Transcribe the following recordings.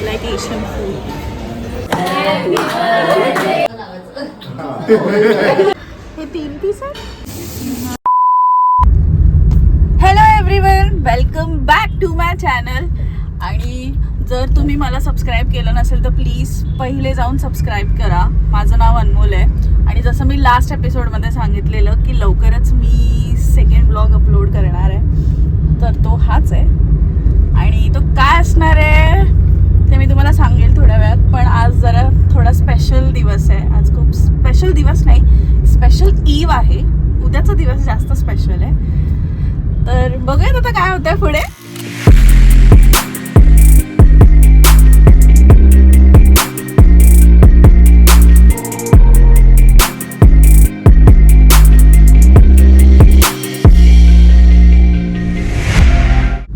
I like Asian food. हे 3 piece आहे. Hello everyone, welcome back to my channel. आणि जर तुम्ही मला सबस्क्राईब केलं नसेल तर प्लीज पहिले जाऊन सबस्क्राईब करा. माझं नाव अनमोल आहे आणि जसं मी लास्ट एपिसोडमध्ये सांगितलेलं की लवकरच मी सेकंड ब्लॉग अपलोड करणार आहे, तर तो हाच आहे. आणि तो काय असणार आहे ते मी तुम्हाला सांगेल थोड्या वेळात. पण आज जरा थोडा स्पेशल दिवस आहे. आज खूप स्पेशल दिवस नाही, स्पेशल ईव आहे. उद्याचा दिवस जास्त स्पेशल आहे. तर बघूयात आता काय होतंय पुढे.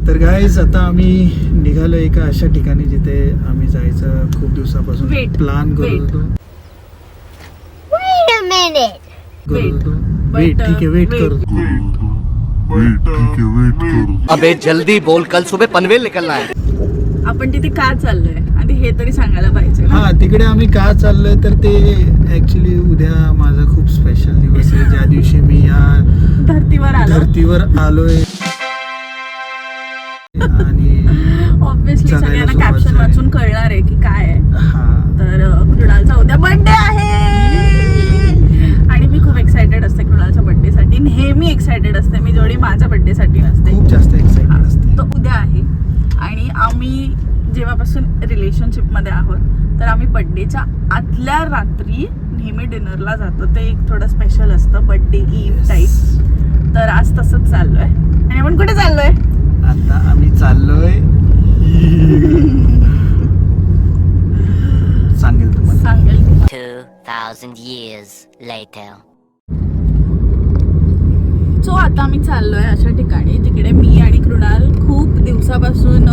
तर गाईज आता आम्ही निघालो एका अशा ठिकाणी जिथे आम्ही जायचं खूप दिवसापासून प्लॅन करत होतो. वेट ठीक आहे, वेट करतो. अबे जल्दी बोल, कल सुबह पनवेल निकलना है. आपण तिथे का चाललोय आणि हे तरी सांगायला पाहिजे. हा, तिकडे आम्ही का चाललोय तर ते ऍक्च्युली उद्या माझा खूप स्पेशल दिवस आहे, ज्या दिवशी मी या धर्तीवर आलोय. आणि ऑब्विसली सगळ्यांना कॅप्शन वाचून कळणार आहे की काय आहे. तर कृणालचा उद्या बर्थडे आहे आणि मी खूप एक्सायटेड असते कृणालच्या बर्थडे साठी. नेहमी एक्सायटेड असते मी, जेवढी माझ्या बर्थडे साठी नसते. खूप जास्त एक्सायटेड असते. तो उद्या आहे आणि आम्ही जेव्हापासून रिलेशनशिप मध्ये आहोत तर आम्ही बर्थडेच्या आदल्या रात्री नेहमी डिनरला जातो. ते एक थोडं स्पेशल असतं, बर्थडे ईव टाईप. तर आज तसंच चाललोय. आणि आपण कुठे चाललोय? आता आम्ही चाललोय सांगेल 2000 years later. सो आता आम्ही चाललोय अशा ठिकाणी तिकडे मी आणि कृणाल खूप दिवसापासून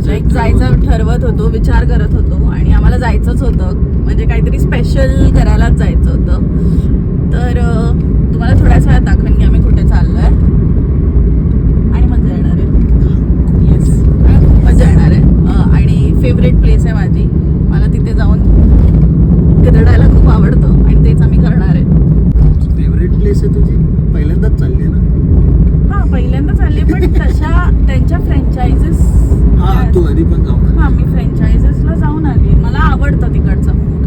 जायचं ठरवत होतो, विचार करत होतो. आणि आम्हाला जायचंच होतं, म्हणजे काहीतरी स्पेशल करायलाच जायचं होतं. तर तुम्हाला थोड्याच वेळात दाखवेन की आम्ही कुठे चाललोय. आणि मजा येणार आहे. येस, मजा येणार आहे. आणि फेवरेट प्लेस आहे माझी. मला तिथे जाऊन रडायला खूप आवडतं आणि तेच आम्ही करणार आहे. फेवरेट प्लेस आहे तुझी? पहिल्यांदाच चालली ना? हा, पहिल्यांदा चालली. पण तशा त्यांच्या फ्रँचायझेस तू आधी पण जाऊन. हा, मी फ्रँचायझेसला जाऊन आली. मला आवडतं तिकडचं फूड.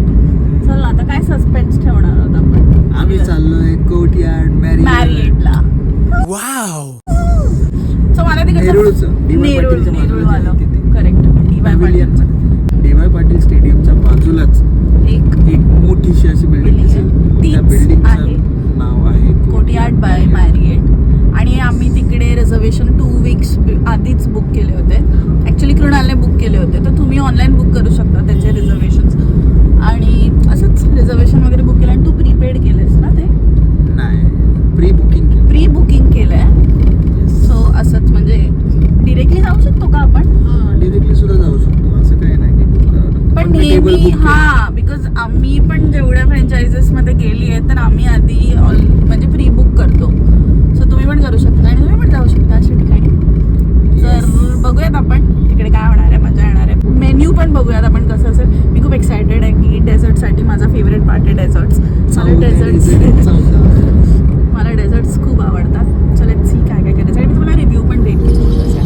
चल आता काय सस्पेन्स ठेवणार आहोत आपण. आम्ही चाललोय कोर्टयार्ड मॅरिएटला. वाव. सो मला नेरूळवालं करेक्ट. DY पाटील स्टेडियमच्या बाजूलाच एक मोठीशी अशी बिल्डिंग दिसेल. त्या बिल्डिंगचं नाव आहे कोर्टयार्ड बाय मॅरिएट. आणि आम्ही तिकडे रिझर्वेशन 2 वीक्स आधीच बुक केले होते. ॲक्च्युली कृणालने बुक केले होते, तर तुम्ही ऑनलाईन बुक करू शकता त्याचे रिझर्वेशन्स. आणि असंच रिझर्वेशन वगैरे बुक केलं. आणि तू प्रीपेड केलंस ना? ते नाही, प्री बुकिंग केलंय. सो असंच म्हणजे डिरेक्टली जाऊ शकतो का आपण? हां, डिरेक्टली सुद्धा जाऊ शकतो. असं काही नाही की बुक करावं लागतं. पण नेहमी हा, बिकॉज आम्ही पण जेवढ्या फ्रँचायझेस मध्ये गेली आहे तर आम्ही आधी म्हणजे प्री बुक करतो. सो तुम्ही पण करू शकता आणि तुम्ही पण जाऊ शकता अशा ठिकाणी. तर बघूयात आपण तिकडे काय होणार आहे, मजा येणार आहे. मेन्यू पण बघूयात आपण कसं असेल. मी खूप एक्सायटेड आहे की डेझर्टसाठी. माझा फेवरेट पार्ट आहे डेझर्ट्स. मला डेझर्ट्स खूप आवडतात. चल लेट्स सी काय काय करायचं. आणि मी तुम्हाला रिव्ह्यू पण देईन की फूड कसं आहे.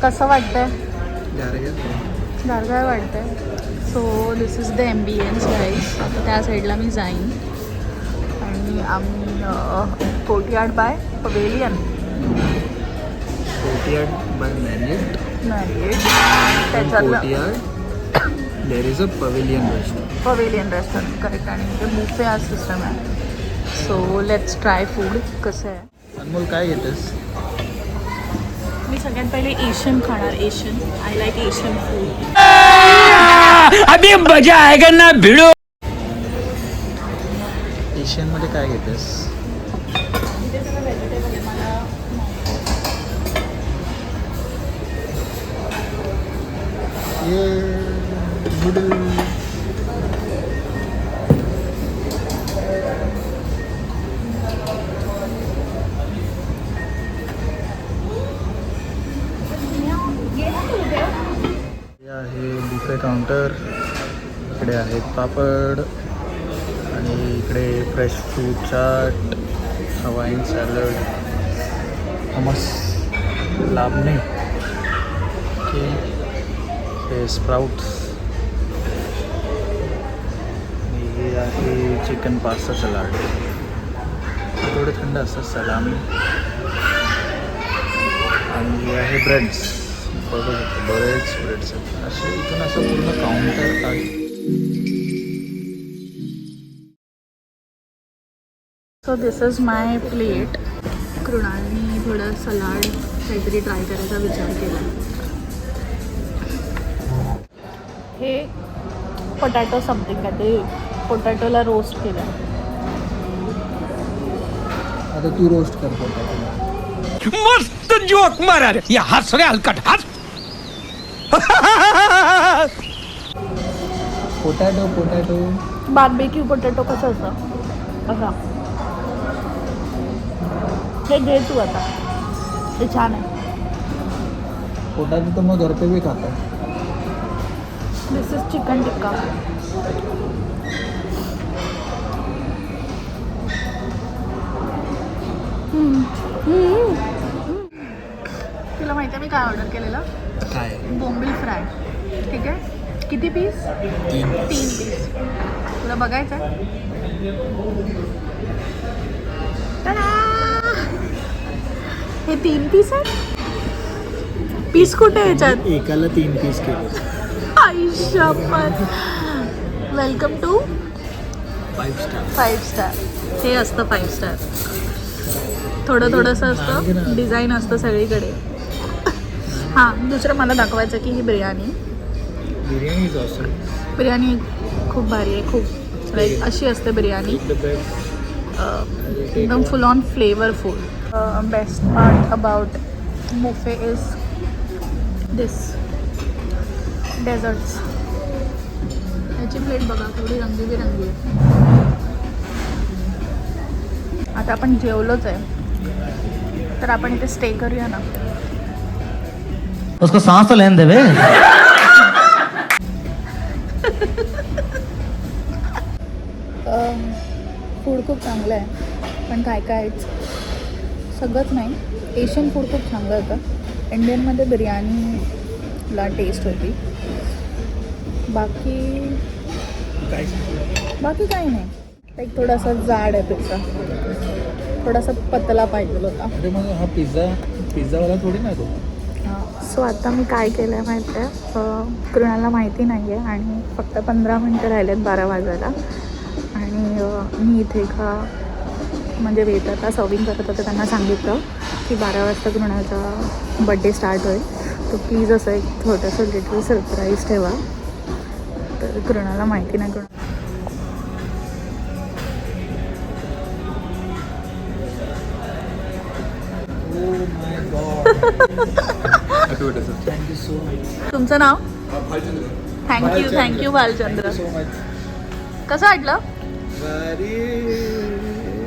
कसं वाटतंय? गारगार वाटतंय. So this is the ambience guys. आता त्या साईडला मी जाईन आणि आम्ही Courtyard by Pavilion. Courtyard by Marriott. त्याच्यातलं there is a Pavilion restaurant. Pavilion restaurant correct. आणि ते बुफे आज सिस्टम आहे. सो लेट्स ट्राय फूड कसं आहे. अनमोल काय घेतेस? मी सगळ्यात पहिले एशियन खाणार. Asian I like Asian food. अभी मजा आएगा ना भिड़ो. एशियनमध्ये काय घेतेस? इथे सगळं व्हेजिटेबल आहे. मला ये नूडल. हे आहे बुफे काउंटर. इकडे आहेत पापड आणि इकडे fresh fruit chaat, Hawaiian salad, hummus, labneh, okay, हे स्प्राउट्स, आणि हे आहे चिकन पास्ता सलाड. थोडे थंड असतात. सलामी आणि हे आहे ब्रेड्स. बघू शकतो बरेच ब्रेड्स आहेत. असे इथून असं पूर्ण काउंटर आहे. So this is my plate. कृणालनी थोडं सलाड काहीतरी ट्राय करायचा विचार केला. हे पोटॅटो समथिंग काय ते पोटॅटोला रोस्ट केलं. आता तू रोस्ट कर पोटॅटो. मस्त जोक मारा रे. ये हंस रे हलकट हंस. पोटॅटो पोटॅटो बार्बेक्यू पोटॅटो कसं असं असा हे घे तू आता. हे छान आहे. पोटॅटो तो मग घर पे भी खाता है. दिस इज चिकन टिक्का. तुला माहिती आहे मी काय ऑर्डर केलेलं? काय? बोंबील फ्राय. ठीक आहे. किती पीस? 3 पीस. तुला बघायचं आहे? हे 3 पीस आहेत. पीस कुठे आहे याच्यात? एकाला 3 पीस केले. आयुष्यात. Welcome to 5 star. 5 स्टार. हे असतं 5 स्टार. थोडंसं असतं. डिझाईन असतं सगळीकडे. हां दुसरं मला दाखवायचं की ही बिर्याणी. Biryani is awesome. बिर्याणी खूप भारी आहे. खूप लाईक अशी असते बिर्याणी. एकदम full on flavourful. Best part about buffet is this desserts. याची प्लेट बघा थोडी रंगीबिरंगी आहे. आता आपण जेवलोच आहे तर आपण इथे स्टे करूया ना. उसको सांस तो लेने देवे. फूड खूप चांगलं आहे पण काय काय सगळंच नाही. एशियन फूड खूप चांगलं होतं. इंडियनमध्ये बिर्याणीला टेस्ट होती. बाकी काही नाही. लाईक थोडासा जाड आहे पिझ्झा. थोडासा पतला पाहिजे होता. अरे मग हा पिझ्झावाला थोडी ना तो. सो आता मी काय केलं आहे माहिती आहे? कृणाला माहिती नाही आहे आणि फक्त 15 मिनटं राहिलेत 12 वाजायला. आणि मी इथे म्हणजे वेटरला सर्विंग करत होते त्यांना सांगितलं की 12 वाजता कृणाचा बड्डे स्टार्ट होईल. तर प्लीज असं एक छोटंसं लिटल सरप्राईज ठेवा. तर कृणाला माहिती नाही. Thank you so much. तुमचं नाव? थँक्यू भालचंद्र. So much. कसं वाटलं? Very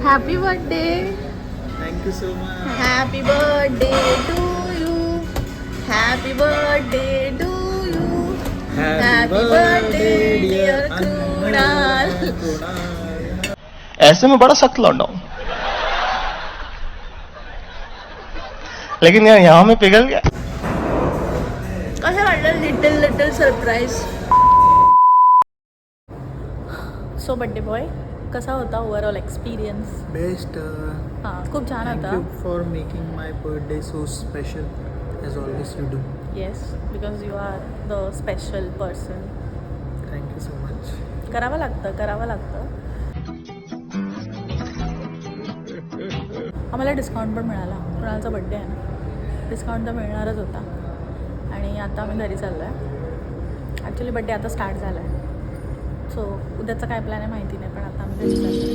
happy birthday. Thank you so much. Happy birthday to you. Happy birthday to you. Happy birthday dear Krunal. ऐसे में बड़ा सख्त लौंडा हूं लेकिन यार यहाँ में पिघल गया. कसं वाटलं little surprise? So birthday boy कसा होता ओव्हरऑल एक्सपिरियन्स? बेस्ट. हां खूप छान थँक होता. You for making my birthday so special as always you do. Yes because you are the special person करावं लागतं. आम्हाला डिस्काउंट पण मिळाला. कुणालचा बड्डे आहे ना, डिस्काउंट तर मिळणारच होता. आणि आता आम्ही घरी चाललो आहे. ॲक्च्युली बड्डे आता स्टार्ट झाला आहे. सो उद्याचा काय प्लॅन आहे माहिती नाही, पण आता आम्ही घरी चाललो आहे.